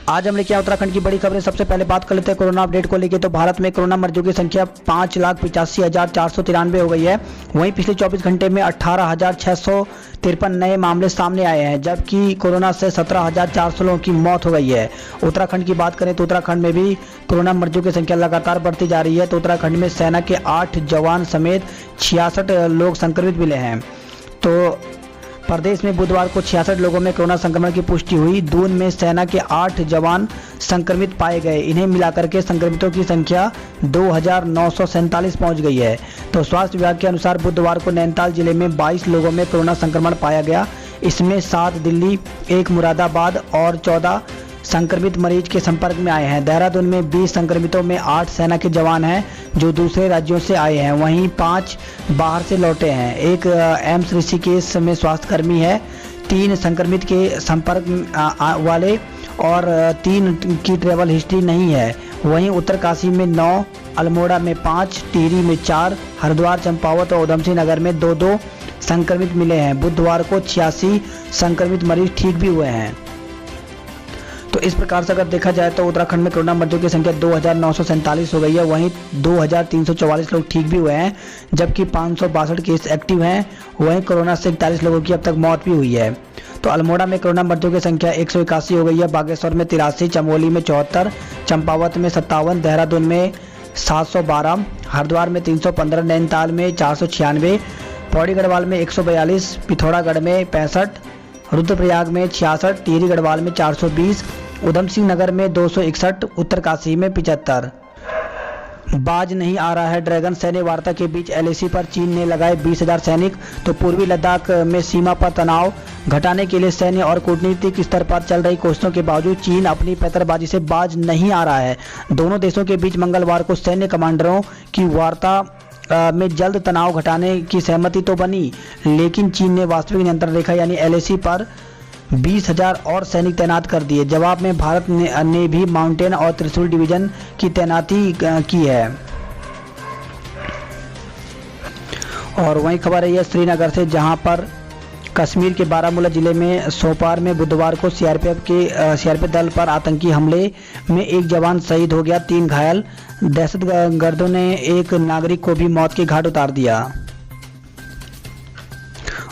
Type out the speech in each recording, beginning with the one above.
आज हम लेके आए उत्तराखंड की बड़ी खबरें। सबसे पहले बात कर लेते हैं कोरोना अपडेट को लेकर। तो भारत में कोरोना मरीजों की संख्या 5,85,493 हो गई है। वहीं पिछले 24 घंटे में 18,653 नए मामले सामने आए हैं, जबकि कोरोना से 17,400 लोगों की मौत हो गई है। उत्तराखंड की बात करें तो उत्तराखंड में भी कोरोना मरीजों की संख्या लगातार बढ़ती जा रही है। तो उत्तराखंड में सेना के 8 जवान समेत 66 लोग संक्रमित मिले हैं। तो प्रदेश में बुधवार को 66 लोगों में कोरोना संक्रमण की पुष्टि हुई। दून में सेना के 8 जवान संक्रमित पाए गए। इन्हें मिलाकर के संक्रमितों की संख्या 2,947 पहुंच गई है। तो स्वास्थ्य विभाग के अनुसार बुधवार को नैनीताल जिले में 22 लोगों में कोरोना संक्रमण पाया गया। इसमें 7 दिल्ली, 1 मुरादाबाद और 14 संक्रमित मरीज के संपर्क में आए हैं। देहरादून में 20 संक्रमितों में 8 सेना के जवान हैं जो दूसरे राज्यों से आए हैं, वहीं 5 बाहर से लौटे हैं। एक एम्स ऋषिकेश में स्वास्थ्यकर्मी है। 3 संक्रमित के संपर्क वाले और 3 की ट्रैवल हिस्ट्री नहीं है। वहीं उत्तरकाशी में 9, अल्मोड़ा में 5, टिहरी में 4, हरिद्वार, चंपावत और उधमसिंह नगर में 2-2 संक्रमित मिले हैं। बुधवार को 86 संक्रमित मरीज ठीक भी हुए हैं। तो इस प्रकार से अगर देखा जाए तो उत्तराखंड में कोरोना मरीजों की संख्या 2,947 हो गई है। वहीं 2,344 लोग ठीक भी हुए हैं, जबकि 562 केस एक्टिव हैं। वहीं कोरोना से 41 लोगों की अब तक मौत भी हुई है। तो अल्मोड़ा में कोरोना मरीजों की संख्या 181 हो गई है। बागेश्वर में 83, चमोली में 74, चंपावत में 57, देहरादून में 712, हरिद्वार में 315, नैनीताल में 496, पौड़ी गढ़वाल में 142, पिथौरागढ़ में 65, रुद्रप्रयाग में 66, टिहरी गढ़वाल में 420, उधमसिंह नगर में 261, उत्तरकाशी में 75। बाज नहीं आ रहा है ड्रैगन। सैन्य वार्ता के बीच एलएसी पर चीन ने लगाए 20,000 सैनिक। तो पूर्वी लद्दाख में सीमा पर तनाव घटाने के लिए सैन्य और कूटनीतिक स्तर पर चल रही कोशिशों के बावजूद चीन अपनी पैंतरबाजी से बाज नहीं आ रहा है। दोनों देशों के बीच मंगलवार को सैन्य कमांडरों की वार्ता में जल्द तनाव घटाने की सहमति तो बनी, लेकिन चीन ने वास्तविक नियंत्रण रेखा यानी एलएसी पर 20,000 और सैनिक तैनात कर दिए। जवाब में भारत ने भी माउंटेन और त्रिशूल डिवीजन की तैनाती की है। और वहीं खबर है श्रीनगर से, जहां पर कश्मीर के बारामूला जिले में सोपार में बुधवार को सीआरपीएफ दल पर आतंकी हमले में 1 जवान शहीद हो गया, 3 घायल। दहशतगर्दों ने एक नागरिक को भी मौत के घाट उतार दिया।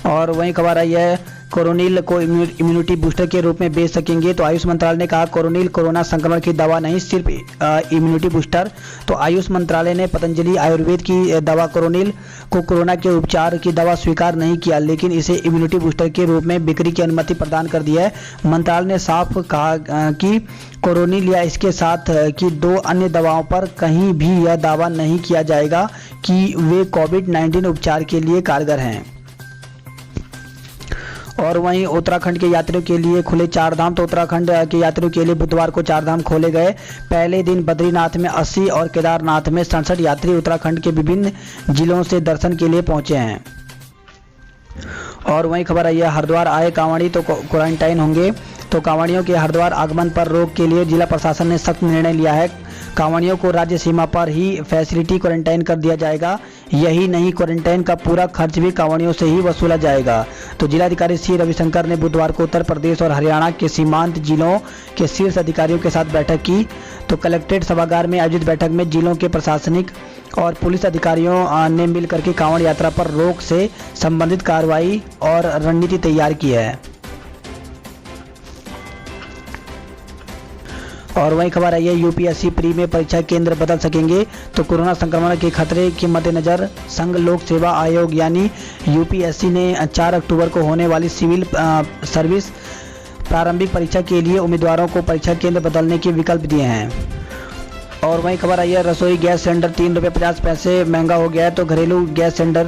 और वहीं खबर आई है कोरोनिल को इम्यूनिटी बूस्टर के रूप में बेच सकेंगे। तो आयुष मंत्रालय ने कहा कोरोनिल कोरोना संक्रमण की दवा नहीं, सिर्फ इम्यूनिटी बूस्टर। तो आयुष मंत्रालय ने पतंजलि आयुर्वेद की दवा कोरोनिल को कोरोना के उपचार की दवा स्वीकार नहीं किया, लेकिन इसे इम्यूनिटी बूस्टर के रूप में बिक्री की अनुमति प्रदान कर दी है। मंत्रालय ने साफ कहा कि कोरोनिल या इसके साथ की 2 अन्य दवाओं पर कहीं भी यह दावा नहीं किया जाएगा कि वे कोविड-19 उपचार के लिए कारगर हैं। और वहीं उत्तराखंड के यात्रियों के लिए खुले 4 धाम। तो उत्तराखंड के यात्रियों के लिए बुधवार को 4 धाम खोले गए। पहले दिन बद्रीनाथ में 80 और केदारनाथ में 67 यात्री उत्तराखंड के विभिन्न जिलों से दर्शन के लिए पहुंचे हैं। और वहीं खबर आई है हरिद्वार आए कांवड़ी तो क्वारंटाइन होंगे। तो कांवड़ियों के हरिद्वार आगमन पर रोक के लिए जिला प्रशासन ने सख्त निर्णय लिया है। कांवड़ियों को राज्य सीमा पर ही फैसिलिटी क्वारंटाइन कर दिया जाएगा। यही नहीं, क्वारंटाइन का पूरा खर्च भी कांवड़ियों से ही वसूला जाएगा। तो जिलाधिकारी सी रविशंकर ने बुधवार को उत्तर प्रदेश और हरियाणा के सीमांत जिलों के शीर्ष अधिकारियों के साथ बैठक की। तो कलेक्ट्रेट सभागार में आयोजित बैठक में जिलों के प्रशासनिक और पुलिस अधिकारियों ने मिलकर के कांवड़ यात्रा पर रोक से संबंधित कार्रवाई और रणनीति तैयार की है। और वही खबर आई है यूपीएससी प्री में परीक्षा केंद्र बदल सकेंगे। तो कोरोना संक्रमण के खतरे के मद्देनजर संघ लोक सेवा आयोग यानी यूपीएससी ने 4 अक्टूबर को होने वाली सिविल सर्विस प्रारंभिक परीक्षा के लिए उम्मीदवारों को परीक्षा केंद्र बदलने के विकल्प दिए हैं। और वही खबर आई है रसोई गैस सिलेंडर 3 रुपये 50 पैसे महंगा हो गया है। तो घरेलू गैस सिलेंडर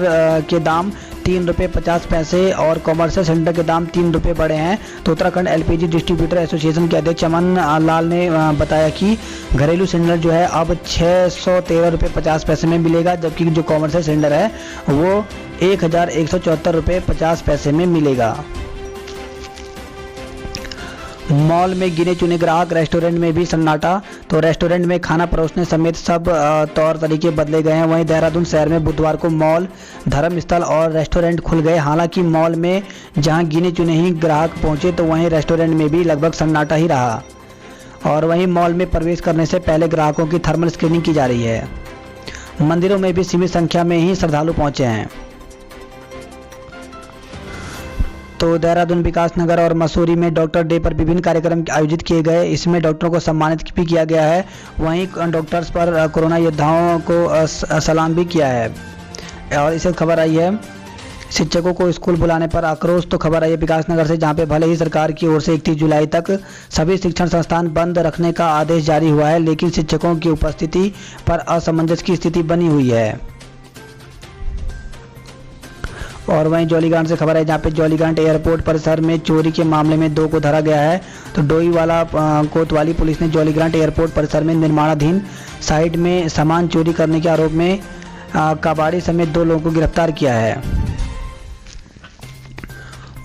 के दाम 3 रुपये 50 पैसे और कॉमर्शियल सिलेंडर के दाम 3 रुपये बढ़े हैं। तो उत्तराखंड एलपीजी डिस्ट्रीब्यूटर एसोसिएशन के अध्यक्ष चमन लाल ने बताया कि घरेलू सिलेंडर जो है अब 613 रुपये 50 पैसे में मिलेगा, जबकि जो कॉमर्शियल सिलेंडर है वो 1,174 रुपये 50 पैसे में मिलेगा। मॉल में गिने चुने ग्राहक, रेस्टोरेंट में भी सन्नाटा। तो रेस्टोरेंट में खाना परोसने समेत सब तौर तरीके बदले गए हैं। वहीं देहरादून शहर में बुधवार को मॉल, धर्मस्थल और रेस्टोरेंट खुल गए। हालांकि मॉल में जहां गिने चुने ही ग्राहक पहुंचे तो वहीं रेस्टोरेंट में भी लगभग सन्नाटा ही रहा। और वहीं मॉल में प्रवेश करने से पहले ग्राहकों की थर्मल स्क्रीनिंग की जा रही है। मंदिरों में भी सीमित संख्या में ही श्रद्धालु पहुंचे हैं। तो देहरादून, विकास नगर और मसूरी में डॉक्टर डे पर विभिन्न कार्यक्रम आयोजित किए गए। इसमें डॉक्टरों को सम्मानित भी किया गया है। वहीं डॉक्टर्स पर कोरोना योद्धाओं को सलाम भी किया है। और इसे खबर आई है शिक्षकों को स्कूल बुलाने पर आक्रोश। तो खबर आई है विकास नगर से, जहां पे भले ही सरकार की ओर से 31 जुलाई तक सभी शिक्षण संस्थान बंद रखने का आदेश जारी हुआ है, लेकिन शिक्षकों की उपस्थिति पर असमंजस की स्थिति बनी हुई है। और वहीं जौलीग्रांट से खबर है, जहां पे जौलीग्रांट एयरपोर्ट परिसर में चोरी के मामले में 2 को धरा गया है। तो डोईवाला कोतवाली पुलिस ने जौलीग्रांट एयरपोर्ट परिसर में निर्माणाधीन साइट में सामान चोरी करने के आरोप में कबाड़ी समेत 2 लोगों को गिरफ्तार किया है।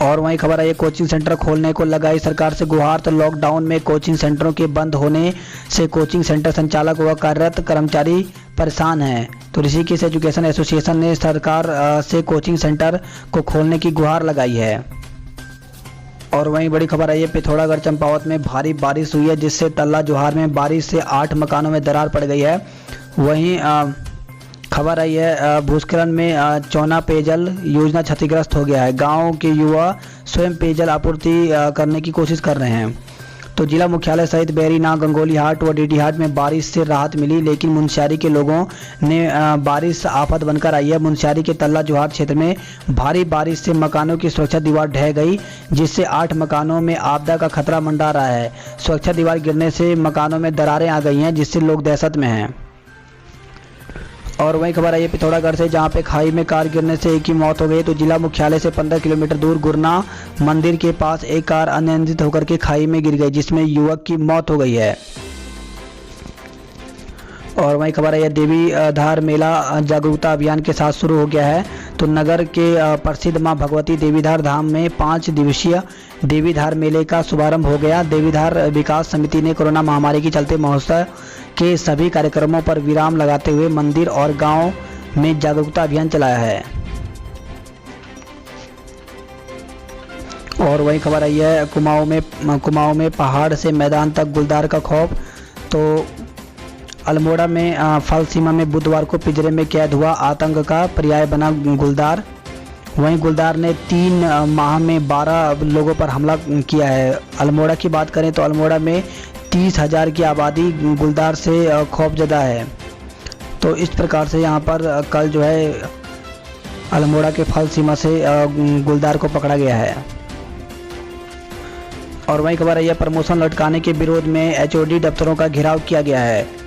और वहीं खबर है कोचिंग सेंटर खोलने को लगाई सरकार से गुहार। तो लॉकडाउन में कोचिंग सेंटरों के बंद होने से कोचिंग सेंटर संचालक व कार्यरत कर्मचारी परेशान हैं। तो ऋषिकेश एजुकेशन एसोसिएशन ने सरकार से कोचिंग सेंटर को खोलने की गुहार लगाई है। और वहीं बड़ी खबर है पिथौरागढ़ चंपावत में भारी बारिश हुई है, जिससे तल्ला जोहार में बारिश से 8 मकानों में दरार पड़ गई है। वहीं खबर आई है भूस्खलन में चौना पेयजल योजना क्षतिग्रस्त हो गया है। गांव के युवा स्वयं पेयजल आपूर्ति करने की कोशिश कर रहे हैं। तो जिला मुख्यालय सहित बैरीनाग, गंगोलीहाट व डीडीहाट में बारिश से राहत मिली, लेकिन मुनस्यारी के लोगों ने बारिश आफत बनकर आई है। मुनस्यारी के तल्ला जोहार क्षेत्र में भारी बारिश से मकानों की सुरक्षा दीवार ढह गई, जिससे 8 मकानों में आपदा का खतरा मंडरा रहा है। सुरक्षा दीवार गिरने से मकानों में दरारें आ गई हैं, जिससे लोग दहशत में हैं। और वहीं खबर आई है पिथौरागढ़ से, जहां पे खाई में कार गिरने से एक की मौत हो गई। तो जिला मुख्यालय से 15 किलोमीटर दूर गुरना मंदिर के पास एक कार अनियंत्रित होकर के खाई में गिर गई, जिसमें युवक की मौत हो गई है। और वहीं खबर आई है देवी धार मेला जागरूकता अभियान के साथ शुरू हो गया है। तो नगर के प्रसिद्ध मां भगवती देवीधार धाम में 5 दिवसीय देवीधार मेले का शुभारंभ हो गया। देवीधार विकास समिति ने कोरोना महामारी के चलते महोत्सव के सभी कार्यक्रमों पर विराम लगाते हुए मंदिर और गांव में जागरूकता अभियान चलाया है। और वहीं खबर आई है कुमाऊं में पहाड़ से मैदान तक गुलदार का खौफ। तो अल्मोड़ा में फल सीमा में बुधवार को पिंजरे में कैद हुआ आतंक का पर्याय बना गुलदार। वहीं गुलदार ने 3 माह में 12 लोगों पर हमला किया है। अल्मोड़ा की बात करें तो अल्मोड़ा में 30,000 की आबादी गुलदार से खौफजदा है। तो इस प्रकार से यहाँ पर कल जो है अल्मोड़ा के फल सीमा से गुलदार को पकड़ा गया है। और वहीं खबर है प्रमोशन लटकाने के विरोध में एचओडी दफ्तरों का घेराव किया गया है।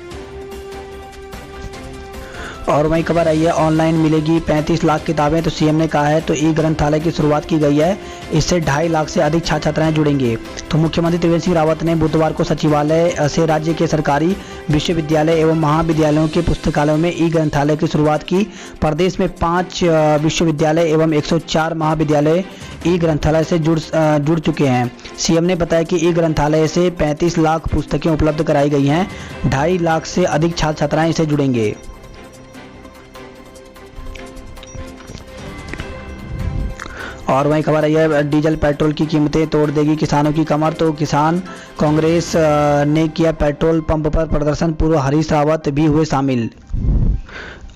और वहीं खबर आई है ऑनलाइन मिलेगी 35 लाख किताबें। तो सीएम ने कहा है तो ई ग्रंथालय की शुरुआत की गई है। इससे 2.5 लाख से अधिक छात्र छात्राएं जुड़ेंगे। तो मुख्यमंत्री त्रिवेंद्र सिंह रावत ने बुधवार को सचिवालय से राज्य के सरकारी विश्वविद्यालय एवं महाविद्यालयों के पुस्तकालयों में ई ग्रंथालय की शुरुआत की। प्रदेश में 5 विश्वविद्यालय एवं 104 महाविद्यालय ई ग्रंथालय से जुड़ चुके हैं। सीएम ने बताया कि ई ग्रंथालय से 35 लाख पुस्तकें उपलब्ध कराई गई हैं। 2.5 लाख से अधिक छात्र छात्राएं इसे जुड़ेंगे। और वहीं खबर आई है डीजल पेट्रोल की कीमतें तोड़ देगी किसानों की कमर। तो किसान कांग्रेस ने किया पेट्रोल पंप पर प्रदर्शन, पूर्व हरीश रावत भी हुए शामिल।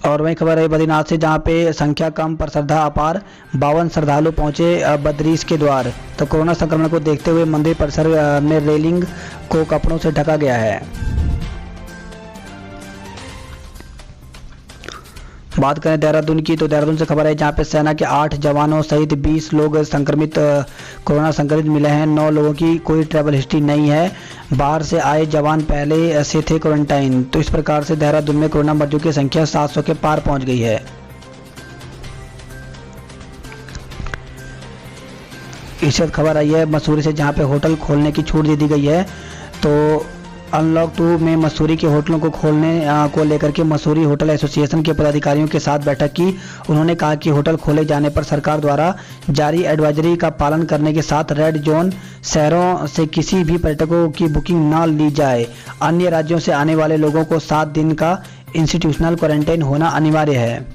और वहीं खबर है बद्रीनाथ से, जहां पे संख्या कम पर श्रद्धा अपार, 52 श्रद्धालु पहुंचे बद्रीश के द्वार। तो कोरोना संक्रमण को देखते हुए मंदिर परिसर में रेलिंग को कपड़ों से ढका गया है। बात करें देहरादून की, तो देहरादून से खबर है जहां पे सेना के 8 जवानों सहित 20 लोग कोरोना संक्रमित मिले हैं। 9 लोगों की कोई ट्रैवल हिस्ट्री नहीं है। बाहर से आए जवान पहले से थे क्वारंटाइन। तो इस प्रकार से देहरादून में कोरोना मरीजों की संख्या 700 के पार पहुंच गई है। इस खबर आई है मसूरी से, जहां पे होटल खोलने की छूट दे दी गई है। तो अनलॉक 2 में मसूरी के होटलों को खोलने को लेकर के मसूरी होटल एसोसिएशन के पदाधिकारियों के साथ बैठक की। उन्होंने कहा कि होटल खोले जाने पर सरकार द्वारा जारी एडवाइजरी का पालन करने के साथ रेड जोन शहरों से किसी भी पर्यटकों की बुकिंग न ली जाए। अन्य राज्यों से आने वाले लोगों को 7 दिन का इंस्टीट्यूशनल क्वारंटाइन होना अनिवार्य है।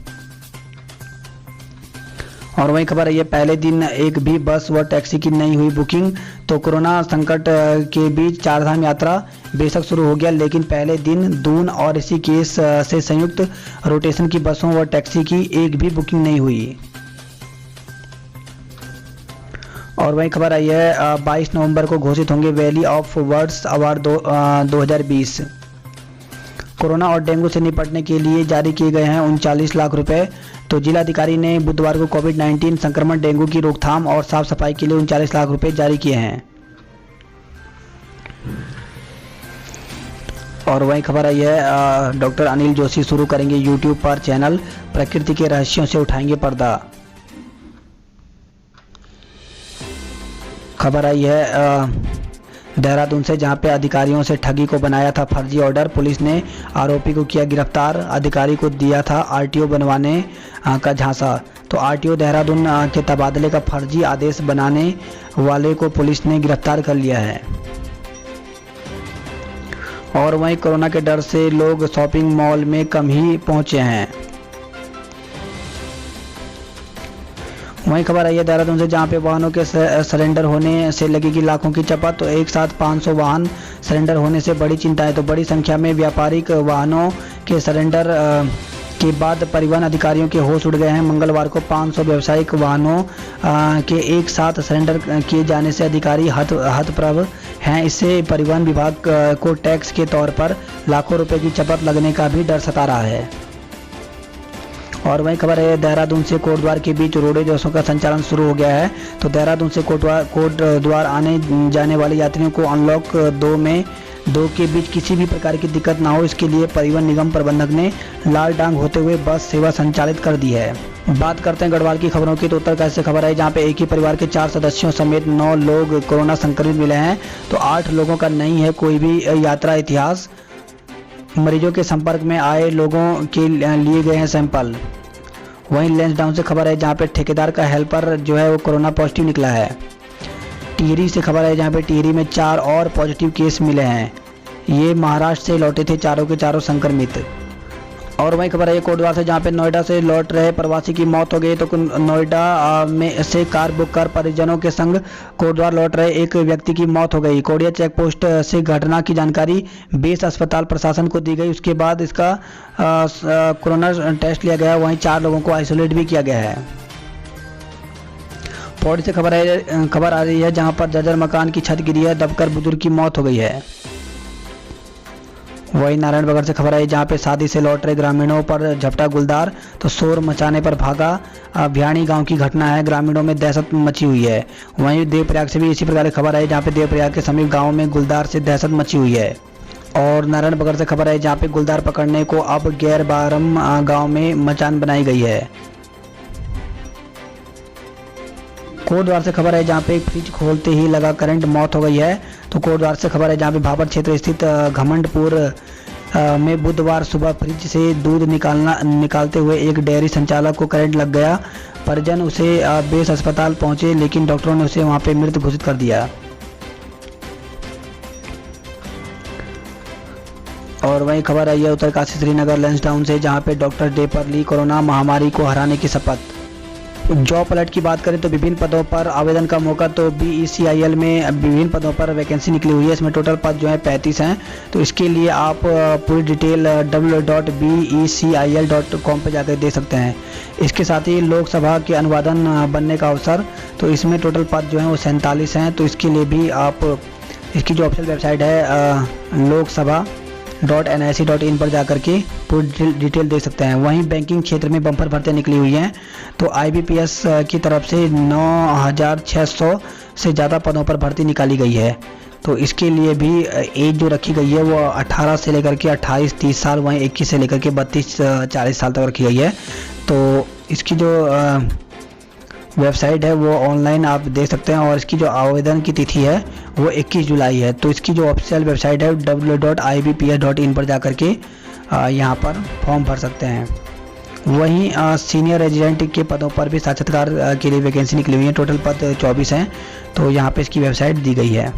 और वहीं खबर है ये पहले दिन एक भी बस व टैक्सी की नहीं हुई बुकिंग। तो कोरोना संकट के बीच चारधाम यात्रा बेशक शुरू हो गया, लेकिन पहले दिन दून और ऋषिकेश से संयुक्त रोटेशन की बसों व टैक्सी की एक भी बुकिंग नहीं हुई। और वहीं खबर आई है 22 नवंबर को घोषित होंगे valley of words award 2020। Corona और डेंगू से निपटने के लिए जारी किए गए हैं 39 लाख रुपए। तो जिलाधिकारी ने बुधवार को कोविड-19 संक्रमण, डेंगू की रोकथाम और साफ सफाई के लिए 39 लाख रुपए जारी किए हैं। और वहीं खबर आई है डॉक्टर अनिल जोशी शुरू करेंगे यूट्यूब पर चैनल, प्रकृति के रहस्यों से उठाएंगे पर्दा। खबर आई है देहरादून से, जहां पे अधिकारियों से ठगी को बनाया था फर्जी ऑर्डर, पुलिस ने आरोपी को किया गिरफ्तार। अधिकारी को दिया था आरटीओ बनवाने का झांसा। तो आरटीओ देहरादून के तबादले का फर्जी आदेश बनाने वाले को पुलिस ने गिरफ्तार कर लिया है। और वहीं कोरोना के डर से लोग शॉपिंग मॉल में कम ही पहुंचे हैं। वहीं खबर आई है देहरादून से, जहां पे वाहनों के सरेंडर होने से लगेगी लाखों की चपत। तो एक साथ 500 वाहन सरेंडर होने से बड़ी चिंता है। तो बड़ी संख्या में व्यापारिक वाहनों के सरेंडर के बाद परिवहन अधिकारियों के होश उड़ गए हैं। मंगलवार को 500 व्यावसायिक वाहनों के एक साथ सरेंडर किए जाने से अधिकारी हतप्रभ हैं। इससे परिवहन विभाग को टैक्स के तौर पर लाखों रुपए की चपत लगने का भी डर सता रहा है। और वहीं खबर है देहरादून से कोटद्वार के बीच रोडवेज बसों का संचालन शुरू हो गया है। तो देहरादून से कोटद्वार आने जाने वाले यात्रियों को अनलॉक 2 के बीच किसी भी प्रकार की दिक्कत ना हो, इसके लिए परिवहन निगम प्रबंधक ने लाल डांग होते हुए बस सेवा संचालित कर दी है। बात करते हैं गढ़वाल की खबरों की। तो उत्तरकाशी से खबर है, जहां पे एक ही परिवार के 4 सदस्यों समेत 9 लोग कोरोना संक्रमित मिले हैं। तो 8 लोगों का नहीं है कोई भी यात्रा इतिहास। मरीजों के संपर्क में आए लोगों के लिए गए हैं सैंपल। वहीं लैंसडाउन से खबर है, जहां पे ठेकेदार का हेल्पर जो है वो कोरोना पॉजिटिव निकला है। टिहरी से खबर है, जहां पे टिहरी में 4 और पॉजिटिव केस मिले हैं। ये महाराष्ट्र से लौटे थे चारों के चारों संक्रमित। और वहीं खबर है कोटद्वार से, जहां पे नोएडा से लौट रहे प्रवासी की मौत हो गई। तो नोएडा में से कार बुक कर परिजनों के संग कोटद्वार लौट रहे एक व्यक्ति की मौत हो गई। कोडिया चेक पोस्ट से घटना की जानकारी बेस अस्पताल प्रशासन को दी गई। उसके बाद इसका कोरोना टेस्ट लिया गया। वहीं 4 लोगों को आइसोलेट भी किया गया है। पौड़ी से खबर आ रही है, जहां पर जर्जर मकान की छत गिरी है, दबकर बुजुर्ग की मौत हो गई है। वही नारायणनगर से खबर आई, जहां पे शादी से लौट रहे ग्रामीणों पर झपटा गुलदार। तो शोर मचाने पर भागा भियाणी गांव की घटना है, ग्रामीणों में दहशत मची हुई है। वहीं देवप्रयाग से भी इसी प्रकार की खबर आई, जहां पे देवप्रयाग के समीप गांव में गुलदार से दहशत मची हुई है। और नारायणनगर से खबर आई, जहां पे गुलदार पकड़ने को अब गैरबारम गांव में मचान बनाई गई है। कोटद्वार से खबर है, जहां पे एक फ्रिज खोलते ही लगा करंट, मौत हो गई है। तो कोटद्वार से खबर है, जहां पे भाबर क्षेत्र स्थित घमंडपुर में बुधवार सुबह फ्रिज से दूध निकालते हुए एक डेयरी संचालक को करंट लग गया। परिजन उसे बेस अस्पताल पहुंचे, लेकिन डॉक्टरों ने उसे वहां पे मृत घोषित कर दिया। और वहीं खबर आई है उत्तरकाशी श्रीनगर लैंसडाउन से, जहां पे डॉक्टर डे पर ली कोरोना महामारी को हराने की शपथ। जॉब अलर्ट की बात करें तो विभिन्न पदों पर आवेदन का मौका। तो BECIL में विभिन्न पदों पर वैकेंसी निकली हुई है। इसमें टोटल पद जो है 35 हैं। तो इसके लिए आप पूरी डिटेल www.becil.com पे जाकर दे सकते हैं। इसके साथ ही लोकसभा के अनुवादन बनने का अवसर, तो इसमें टोटल पद जो हैं वो 47 हैं। तो इसके लिए भी आप इसकी जो ऑफिशियल वेबसाइट है loksaBha.nic.in पर जाकर के पूरी डिटेल दे सकते हैं। वहीं बैंकिंग क्षेत्र में बम्पर भर्तियां निकली हुई हैं। तो IBPS की तरफ से 9600 से ज़्यादा पदों पर भर्ती निकाली गई है। तो इसके लिए भी एज जो रखी गई है वो 18 से लेकर के 28-30 साल, वहीं 21 से लेकर के 32-40 साल तक रखी गई है। तो इसकी जो वेबसाइट है वो ऑनलाइन आप देख सकते हैं। और इसकी जो आवेदन की तिथि है वो 21 जुलाई है। तो इसकी जो ऑफिशियल वेबसाइट है www.ibps.in पर जाकर के यहाँ पर फॉर्म भर सकते हैं। वहीं सीनियर रेजिडेंट के पदों पर भी साक्षात्कार के लिए वैकेंसी निकली हुई है। टोटल पद 24 हैं। तो यहाँ पे इसकी वेबसाइट दी गई है।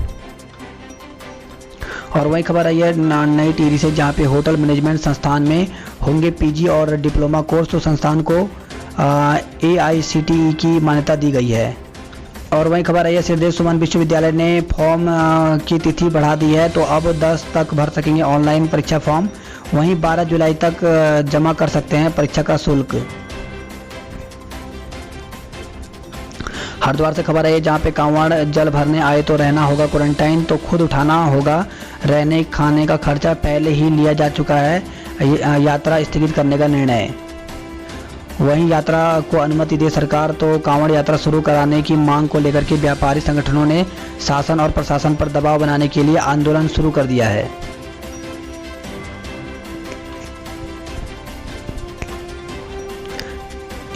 और वही खबर आई है नई टिहरी से, जहाँ पे होटल मैनेजमेंट संस्थान में होंगे PG और डिप्लोमा कोर्स। तो संस्थान को AICTE की मान्यता दी गई है। और वहीं खबर आई है श्रीदेव सुमन विश्वविद्यालय ने फॉर्म की तिथि बढ़ा दी है, तो अब 10 तक भर सकेंगे ऑनलाइन परीक्षा फॉर्म। वहीं 12 जुलाई तक जमा कर सकते हैं परीक्षा का शुल्क। हरिद्वार से खबर है जहाँ पे कांवड़ जल भरने आए तो रहना होगा क्वारंटाइन, तो खुद उठाना होगा रहने खाने का खर्चा, पहले ही लिया जा चुका है यात्रा स्थगित करने का निर्णय। वहीं यात्रा को अनुमति दे सरकार, तो कांवड़ यात्रा शुरू कराने की मांग को लेकर के व्यापारी संगठनों ने शासन और प्रशासन पर दबाव बनाने के लिए आंदोलन शुरू कर दिया है।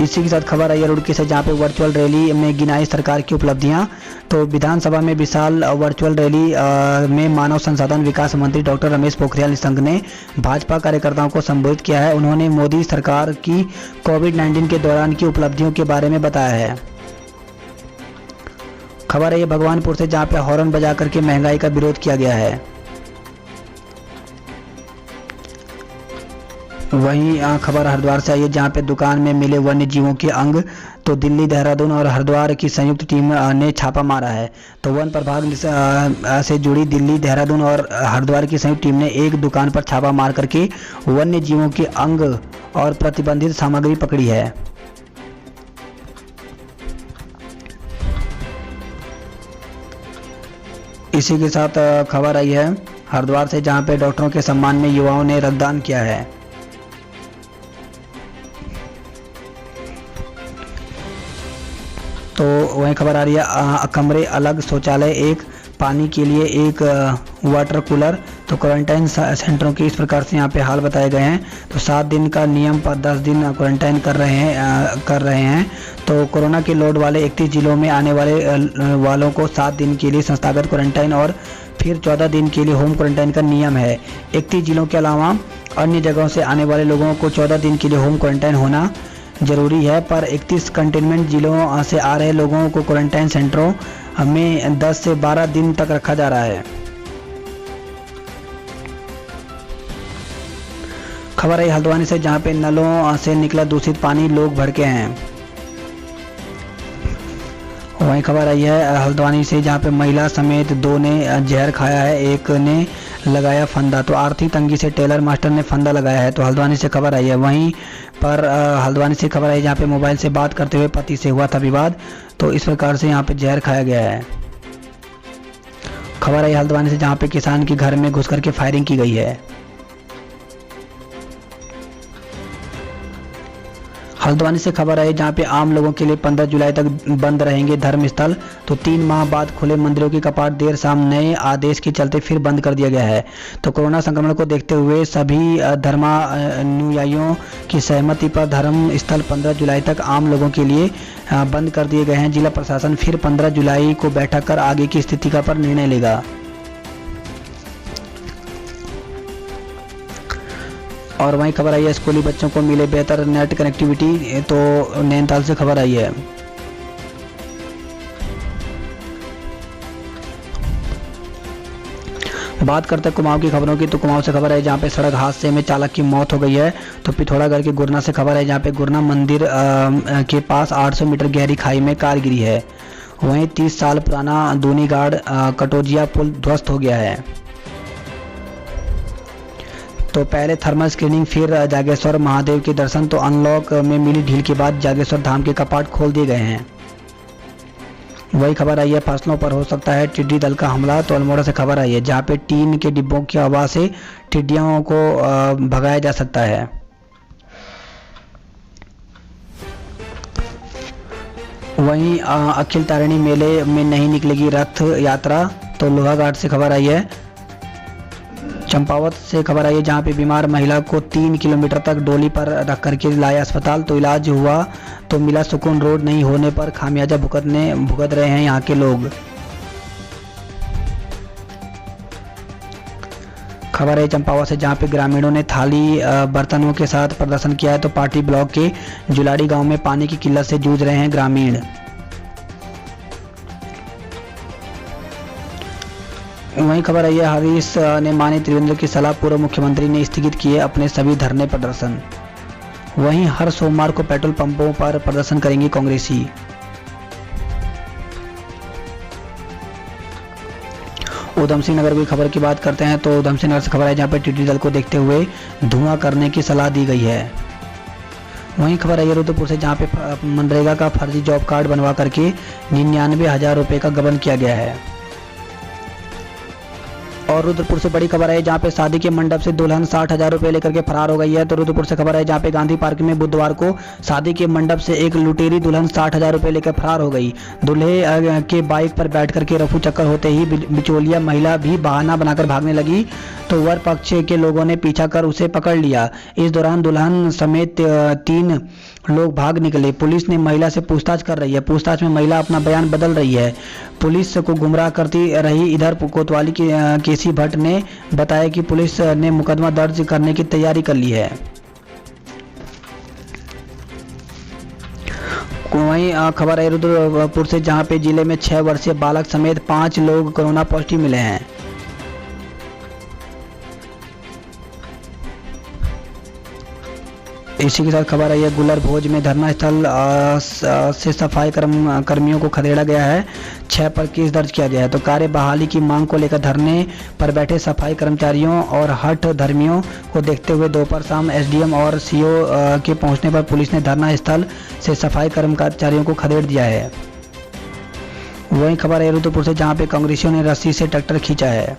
इसी के साथ खबर आई है रुड़की से जहाँ पे वर्चुअल रैली में गिनाई सरकार की उपलब्धियां। तो विधानसभा में विशाल वर्चुअल रैली में मानव संसाधन विकास मंत्री डॉक्टर रमेश पोखरियाल निशंक ने भाजपा कार्यकर्ताओं को संबोधित किया है। उन्होंने मोदी सरकार की कोविड-19 के दौरान की उपलब्धियों के बारे में बताया है। खबर है भगवानपुर से जहाँ पे हॉर्न बजा करके महंगाई का विरोध किया गया है। वहीं खबर हरिद्वार से आई है जहाँ पे दुकान में मिले वन्य जीवों के अंग, तो दिल्ली, देहरादून और हरिद्वार की संयुक्त टीम ने छापा मारा है। तो वन प्रभाग से जुड़ी दिल्ली, देहरादून और हरिद्वार की संयुक्त टीम ने एक दुकान पर छापा मार करके वन्य जीवों के अंग और प्रतिबंधित सामग्री पकड़ी है। इसी के साथ खबर आई है हरिद्वार से जहाँ पे डॉक्टरों के सम्मान में युवाओं ने रक्तदान किया है। तो वहीं खबर आ रही है कमरे अलग, शौचालय एक, पानी के लिए एक वाटर कूलर। तो क्वारंटाइन सेंटरों के इस प्रकार से यहाँ पे हाल बताए गए हैं। तो 7 दिन का नियम पर 10 दिन क्वारंटाइन कर रहे हैं। तो कोरोना के लोड वाले 31 जिलों में आने वालों को 7 दिन के लिए संस्थागत क्वारंटाइन और फिर 14 दिन के लिए होम क्वारंटाइन का नियम है। 31 जिलों के अलावा अन्य जगहों से आने वाले लोगों को 14 दिन के लिए होम क्वारंटाइन होना जरूरी है, पर 31 कंटेनमेंट जिलों से आ रहे लोगों को क्वारंटाइन सेंटरों में 10 से 12 दिन तक रखा जा रहा है। खबर है हल्द्वानी से जहां पे नलों से निकला दूषित पानी, लोग भड़के हैं। वहीं खबर आई है हल्द्वानी से जहां पे महिला समेत 2 ने जहर खाया है, एक ने लगाया फंदा। तो आर्थिक तंगी से टेलर मास्टर ने फंदा लगाया है। तो हल्द्वानी से खबर आई है। वहीं पर हल्द्वानी से खबर आई जहाँ पे मोबाइल से बात करते हुए पति से हुआ था विवाद, तो इस प्रकार से यहाँ पे जहर खाया गया है। खबर आई हल्द्वानी से जहाँ पे किसान के घर में घुस करके फायरिंग की गई है। हल्द्वानी से खबर आई जहाँ पे आम लोगों के लिए 15 जुलाई तक बंद रहेंगे धर्म स्थल। तो 3 माह बाद खुले मंदिरों की कपाट देर शाम नए आदेश के चलते फिर बंद कर दिया गया है। तो कोरोना संक्रमण को देखते हुए सभी धर्मानुयायियों की सहमति पर धर्म स्थल 15 जुलाई तक आम लोगों के लिए बंद कर दिए गए हैं। जिला प्रशासन फिर 15 जुलाई को बैठक कर आगे की स्थिति का पर निर्णय लेगा। और वहीं खबर आई है स्कूली बच्चों को मिले बेहतर नेट कनेक्टिविटी। तो नैनीताल से खबर आई है। बात करते हैं कुमाऊं की खबरों की। तो कुमाऊं से खबर है जहां पे सड़क हादसे में चालक की मौत हो गई है। तो पिथौरागढ़ के गुरना से खबर है जहां पे गुरना मंदिर के पास 800 मीटर गहरी खाई में कार गिरी है। वहीं 30 साल पुराना दूनीगाड़ कटोजिया पुल ध्वस्त हो गया है। तो पहले थर्मल स्क्रीनिंग, फिर जागेश्वर महादेव के दर्शन। तो अनलॉक में मिली ढील के बाद जागेश्वर धाम के कपाट खोल दिए गए हैं। वही खबर आई है फसलों पर हो सकता है टिड्डी दल का हमला। तो अल्मोड़ा से खबर आई है जहाँ पे टीन के डिब्बों की हवा से टिड्डियों को भगाया जा सकता है। वहीं अखिल तारिणी मेले में नहीं निकलेगी रथ यात्रा। तो लोहाघाट से खबर आई है। चंपावत से खबर आई है जहाँ पे बीमार महिला को 3 किलोमीटर तक डोली पर रख करके लाया अस्पताल। तो इलाज हुआ तो मिला सुकून, रोड नहीं होने पर खामियाजा भुगत रहे हैं यहाँ के लोग। खबर है चंपावत से जहाँ पे ग्रामीणों ने थाली बर्तनों के साथ प्रदर्शन किया है। तो पार्टी ब्लॉक के जुलाड़ी गांव में पानी की किल्लत से जूझ रहे हैं ग्रामीण। वहीं खबर आई है हरीश ने मानी त्रिवेंद्र की सलाह, पूर्व मुख्यमंत्री ने स्थगित किए अपने सभी धरने प्रदर्शन। वहीं हर सोमवार को पेट्रोल पंपों पर प्रदर्शन करेंगे कांग्रेसी। उधम सिंह नगर की खबर की बात करते हैं तो उधम सिंह नगर से खबर है जहां पे टिड्डी दल को देखते हुए धुआं करने की सलाह दी गई है। वहीं खबर है रुद्रपुर से जहां पे मनरेगा का फर्जी जॉब कार्ड बनवा करके 99,000 रुपए का गबन किया गया है। और रुद्रपुर से बड़ी खबर है जहां पे शादी के मंडप से दुल्हन 60,000 रुपए लेकर के फरार हो गई है। तो रुद्रपुर से खबर है जहां पे गांधी पार्क में बुधवार को शादी के मंडप से एक लुटेरी दुल्हन 60,000 रुपए लेकर फरार हो गई। दूल्हे के बाइक पर बैठ करके रफू चक्कर होते ही बिचौलिया महिला भी बहाना बनाकर भागने लगी तो वर पक्ष के लोगों ने पीछा कर उसे पकड़ लिया। इस दौरान दुल्हन समेत 3 लोग भाग निकले। पुलिस ने महिला से पूछताछ कर रही है। पूछताछ में महिला अपना बयान बदल रही है। पुलिस को गुमराह करती रही। इधर कोतवाली केसी भट्ट ने बताया कि पुलिस ने मुकदमा दर्ज करने की तैयारी कर ली है। वहीं खबर है रुद्रपुर से जहां पे जिले में 6 वर्षीय बालक समेत 5 लोग कोरोना पॉजिटिव मिले हैं। इसी के साथ खबर है ये गुलर भोज में धरना स्थल से सफाई कर्मियों को खदेड़ा गया है। 6 पर केस दर्ज किया गया है। तो कार्य बहाली की मांग को लेकर धरने पर बैठे सफाई कर्मचारियों और हठ धर्मियों को देखते हुए दोपहर शाम एसडीएम और सीओ के पहुंचने पर पुलिस ने धरना स्थल से सफाई कर्मचारियों को खदेड़ दिया है। वहीं खबर है रुद्रपुर से जहां पे कांग्रेसियों ने रस्सी से ट्रैक्टर खींचा है।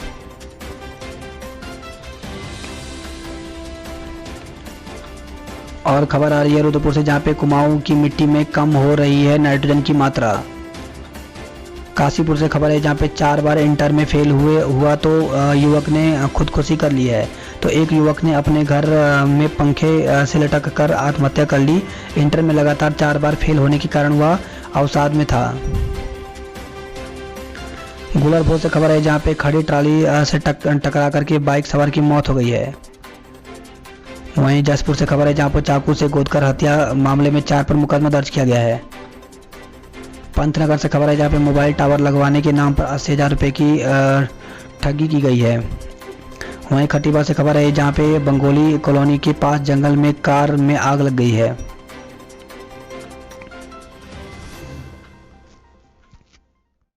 और खबर आ रही है रुद्रपुर से जहां पे कुमाऊं की मिट्टी में कम हो रही है नाइट्रोजन की मात्रा। काशीपुर से खबर है जहां पे 4 बार इंटर में फेल हुआ तो युवक ने खुदकुशी कर ली है। तो एक युवक ने अपने घर में पंखे से लटक कर आत्महत्या कर ली। इंटर में लगातार 4 बार फेल होने के कारण वह अवसाद में था। गुलरभोज से खबर है जहां पे खड़ी ट्राली से टकरा करके बाइक सवार की मौत हो गई है। वहीं जसपुर से खबर है जहां पर चाकू से गोदकर हत्या मामले में 4 पर मुकदमा दर्ज किया गया है। पंतनगर से खबर है जहां पे मोबाइल टावर लगवाने के नाम पर 80,000 रुपए की ठगी की गई है। वहीं खटीबा से खबर है जहां पे बंगोली कॉलोनी के पास जंगल में कार में आग लग गई है।